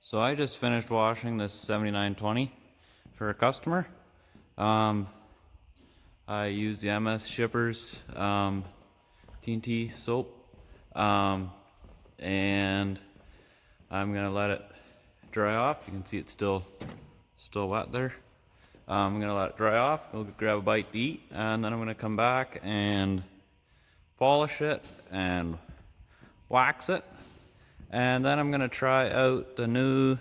So I just finished washing this 7920 for a customer. I used the MS Shippers TNT soap, and I'm gonna let it dry off. You can see it's still wet there. I'm gonna let it dry off. Go grab a bite to eat, and then I'm gonna come back and polish it and wax it. And then I'm gonna try out the new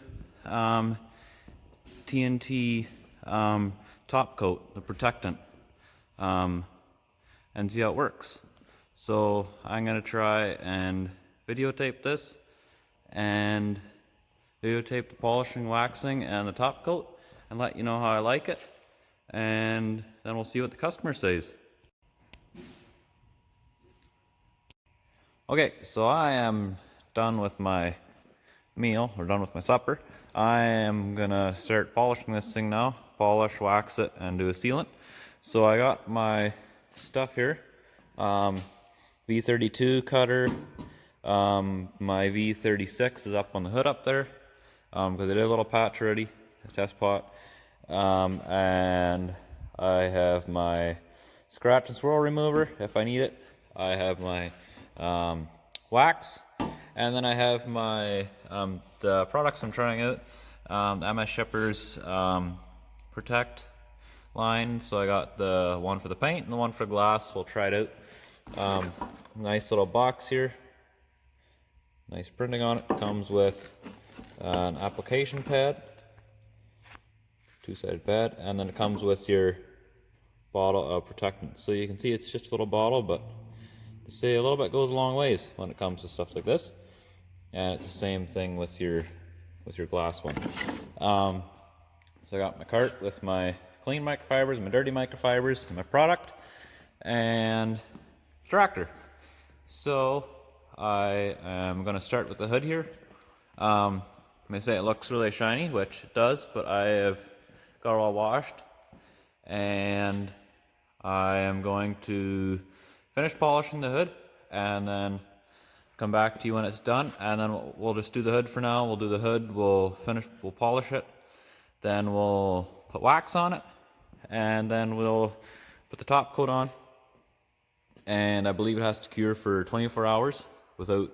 TNT top coat, the protectant, and see how it works. So I'm gonna try and videotape this and videotape the polishing, waxing, and the top coat, and let you know how I like it, and then we'll see what the customer says. Okay, so I am done with my meal, or done with my supper. I am gonna start polishing this thing now. Polish, wax it, and do a sealant. So I got my stuff here. V32 cutter. My V36 is up on the hood up there, because I did a little patch already, a test pot. And I have my scratch and swirl remover if I need it. I have my wax, and then I have my the products I'm trying out, the MS Shippers Protect line. So I got the one for the paint and the one for glass. We'll try it out. Nice little box here, nice printing on it. Comes with an application pad, two-sided pad, and then it comes with your bottle of protectant. So you can see it's just a little bottle, but to say a little bit goes a long ways when it comes to stuff like this. And it's the same thing with your glass one. So I got my cart with my clean microfibers, my dirty microfibers, and my product, and tractor. So I am going to start with the hood here. I may say it looks really shiny, which it does, but I have got it all washed, and I am going to finish polishing the hood and then come back to you when it's done, and then we'll just do the hood for now. We'll do the hood, we'll polish it, then we'll put wax on it, and then we'll put the top coat on. And I believe it has to cure for 24 hours without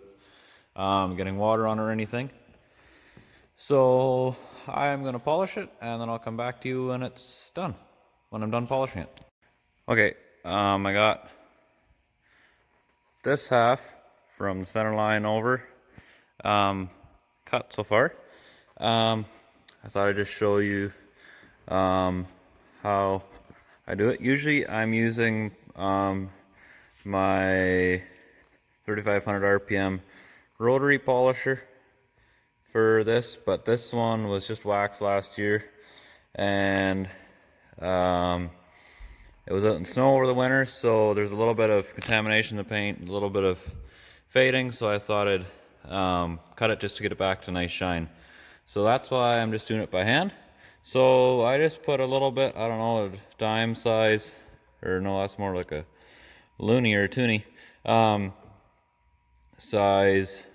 getting water on or anything. So I'm going to polish it, and then I'll come back to you when it's done, when I'm done polishing it. Okay, I got this half from the center line over cut so far. I thought I'd just show you how I do it. Usually I'm using my 3500 RPM rotary polisher for this, but this one was just waxed last year, and it was out in snow over the winter, so there's a little bit of contamination in the paint, a little bit of fading, so I thought I'd cut it just to get it back to nice shine. So that's why I'm just doing it by hand. So I just put a little bit, I don't know, a dime size, or no, that's more like a loony or a toonie size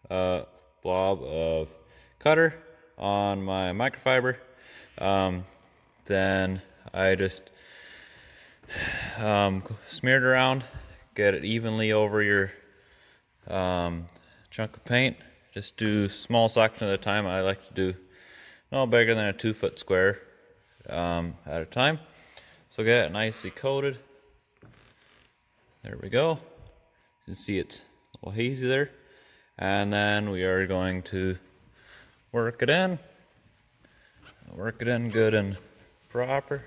blob of cutter on my microfiber. Then I just smeared around, get it evenly over your chunk of paint. Just do small section at a time. I like to do no bigger than a 2-foot square at a time. So get it nicely coated. There we go. You can see it's a little hazy there. And then we are going to work it in good and proper.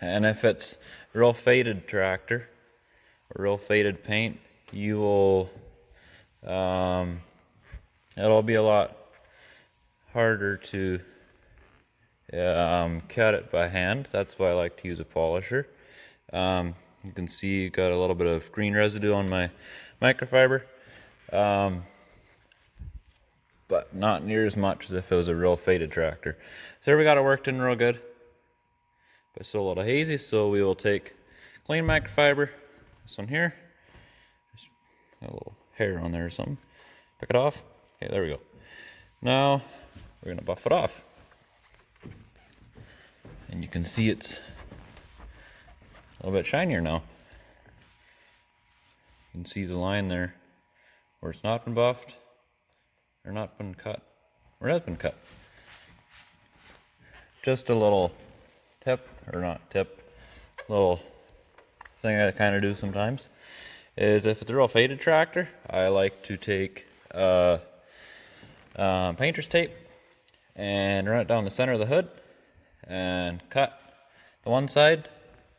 And if it's real faded tractor or real faded paint, you will it'll be a lot harder to cut it by hand. That's why I like to use a polisher. You can see you got a little bit of green residue on my microfiber, but not near as much as if it was a real faded tractor. So here we got it worked in real good, but still a little hazy. So we will take clean microfiber, this one here, a little hair on there or something. Pick it off. Okay, there we go. Now we're gonna buff it off. And you can see it's a little bit shinier now. You can see the line there where it's not been buffed, or not been cut, or has been cut. Just a little tip, or not tip, little thing I kind of do sometimes, is if it's a real faded tractor, I like to take painter's tape and run it down the center of the hood and cut the one side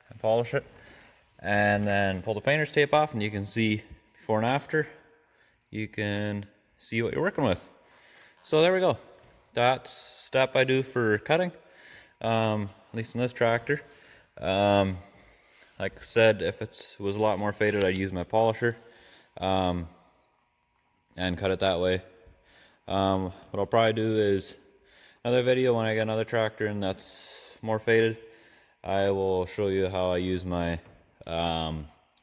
and polish it, and then pull the painter's tape off, and you can see before and after. You can see what you're working with. So there we go. That's the step I do for cutting, at least in this tractor. Like I said, if it was a lot more faded, I'd use my polisher and cut it that way. What I'll probably do is another video when I get another tractor and that's more faded. I will show you how I use my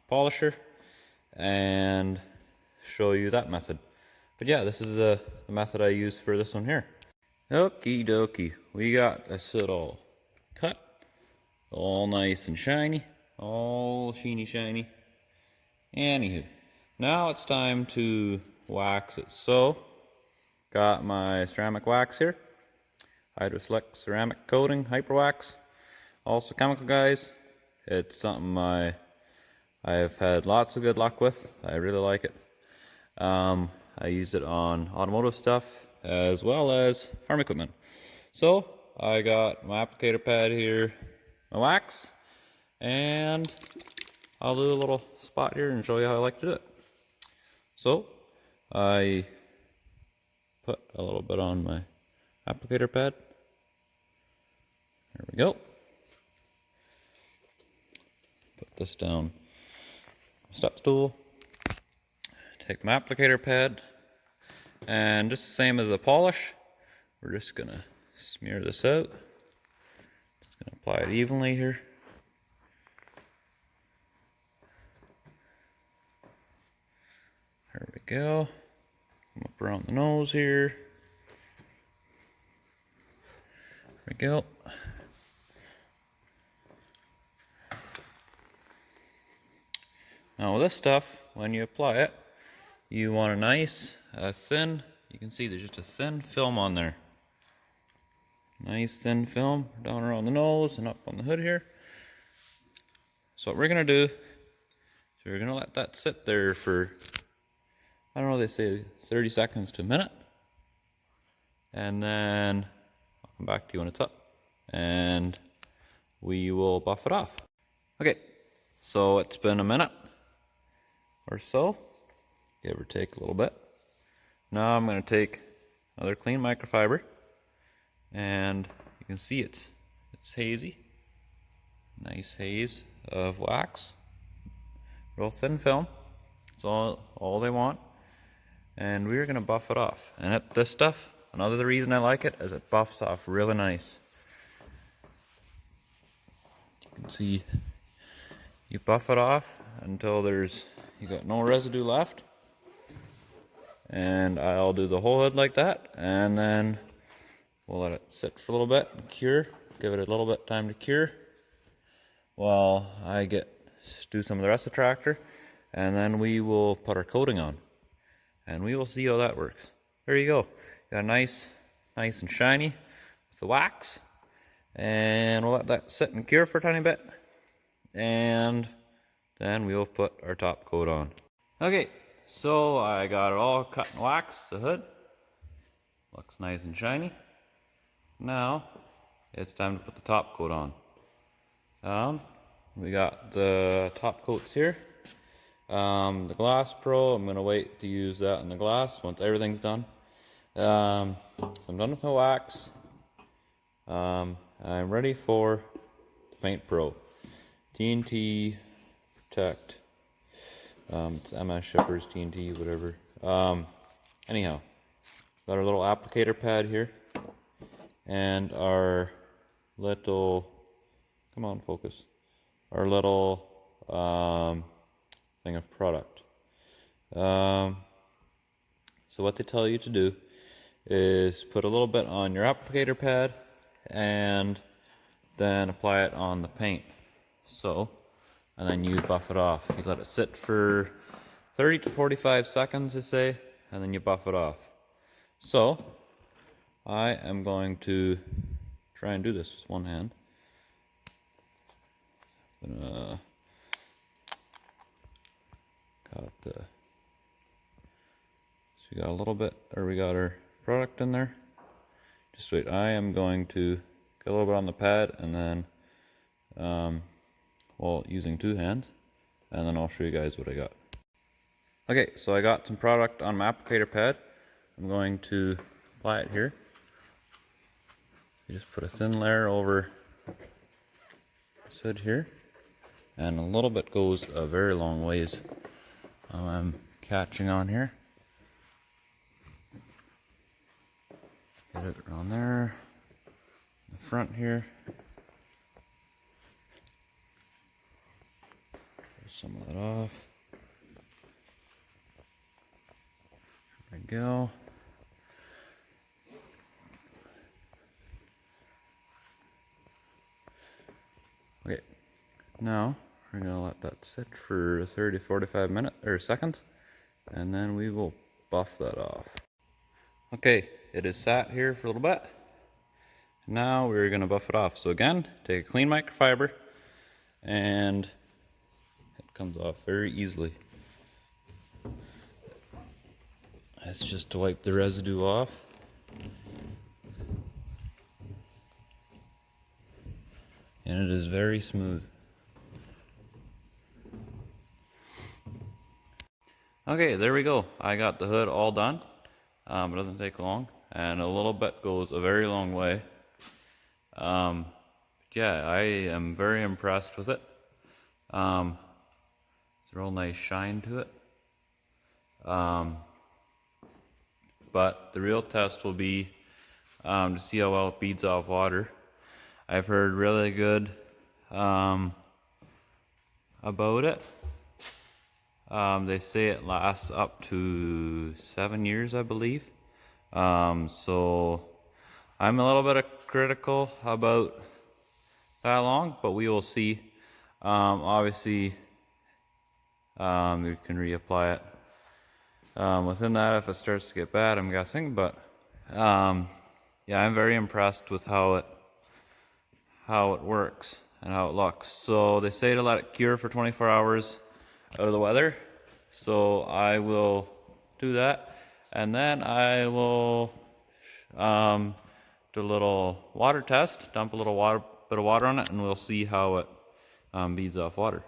polisher and show you that method. But yeah, this is the method I use for this one here. Okie dokie, we got this all cut, all nice and shiny, all sheeny shiny. Anywho, now it's time to wax it. So, got my ceramic wax here, Hydroslick ceramic coating, hyper wax, also chemical guys. It's something I've had lots of good luck with. I really like it. I use it on automotive stuff as well as farm equipment. So I got my applicator pad here, my wax, and I'll do a little spot here and show you how I like to do it. So I put a little bit on my applicator pad. There we go. Put this down step stool. Take my applicator pad, and just the same as the polish, we're just gonna smear this out. Just gonna apply it evenly here. There we go. Come up around the nose here. There we go. Now with this stuff, when you apply it, you want a nice, thin, you can see there's just a thin film on there. Nice thin film down around the nose and up on the hood here. So what we're going to do, is we're going to let that sit there for, I don't know, they say 30 seconds to a minute. And then I'll come back to you when it's up. And we will buff it off. Okay, so it's been a minute or so. Give or take a little bit. Now I'm going to take another clean microfiber, and you can see it's hazy, nice haze of wax, real thin film. It's all they want, and we're going to buff it off. And this stuff, another reason I like it is it buffs off really nice. You can see you buff it off until you got no residue left. And I'll do the whole hood like that, and then we'll let it sit for a little bit and cure. Give it a little bit of time to cure while I do some of the rest of the tractor, and then we will put our coating on, and we will see how that works. There you go. Got nice and shiny with the wax, and we'll let that sit and cure for a tiny bit, and then we'll put our top coat on. Okay. So I got it all cut and waxed, the hood. Looks nice and shiny. Now it's time to put the top coat on. We got the top coats here. The Glass Pro, I'm going to wait to use that in the glass once everything's done. So I'm done with the wax. I'm ready for the Paint Pro. TNT Protect. It's MS Shippers, TNT, whatever. Anyhow, got our little applicator pad here, and our little, come on, focus, our little thing of product. So what they tell you to do is put a little bit on your applicator pad and then apply it on the paint. So, and then you buff it off. You let it sit for 30 to 45 seconds, they say, and then you buff it off. So, I am going to try and do this with one hand. So we got a little bit, or we got our product in there. Just wait, I am going to get a little bit on the pad and then, well, using two hands, and then I'll show you guys what I got. Okay, so I got some product on my applicator pad. I'm going to apply it here. You just put a thin layer over this hood here, and a little bit goes a very long ways. I'm catching on here. Get it around there, the front here. Pull some of that off. There we go. Okay, now we're gonna let that sit for 30 to 45 minutes or seconds, and then we will buff that off. Okay, it is sat here for a little bit. Now we're gonna buff it off. So again, take a clean microfiber, and it comes off very easily. That's just to wipe the residue off. And it is very smooth. Okay, there we go. I got the hood all done. It doesn't take long, and a little bit goes a very long way. Yeah, I am very impressed with it. It's a real nice shine to it. But the real test will be to see how well it beads off water. I've heard really good about it. They say it lasts up to 7 years, I believe. So I'm a little bit critical about that long, but we will see. Obviously, you can reapply it within that if it starts to get bad, I'm guessing. But yeah, I'm very impressed with how it works and how it looks. So they say to let it cure for 24 hours out of the weather. So I will do that, and then I will do a little water test, dump a little bit of water on it, and we'll see how it beads off water.